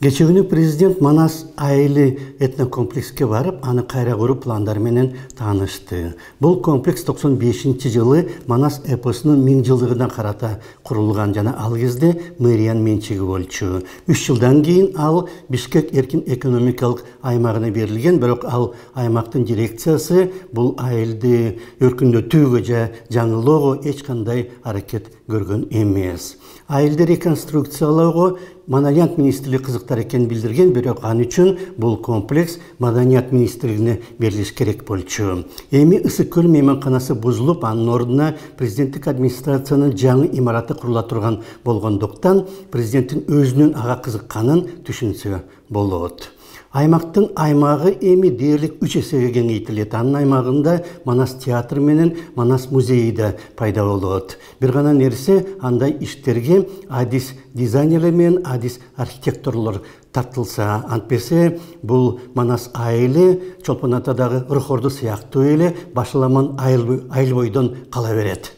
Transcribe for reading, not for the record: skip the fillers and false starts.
Кечегүнү президент Манас айылы этнокомплекске барып, аны кайра куруу пландары менен таанышты. Бул комплекс 95-жылы Манас эпосунун 1000-жылдыгына карата курулган жана ал кезде мэриянын менчиги болчу. 3 жылдан кийин ал Бишкек эркин экономикалык аймагына берилген, бирок ал аймактын дирекциясы бул айылды өркүндөтүүгө же жаңылоого эч кандай аракет көргөн эмес. Айылды реконструкциялоого Маданият министрлиги кызыктар экенин билдирген, бирок ал үчүн бул комплекс Маданият министрлигине берилиш керек болчу. Эми Ысык көл мейманканасы бузулуп, анын ордуна президенттик администрациянын жаңы имараты курула турган болгондуктан президенттин өзүнүн ага кызыкканын түшүнсө болот. Аймактын аймагы эми дээрлик 3 эсеге кеңейтилет. Анын аймагында Манас театры менен Манас музейи да пайда болот. Бир гана нерсе, андай иштерге адис дизайнерлер менен адис архитекторлор тартылса, антпесе бул Манас айылы Чолпон Атадагы Рыхорду сыяктуу эле башаламан айыл бойдон кала берет.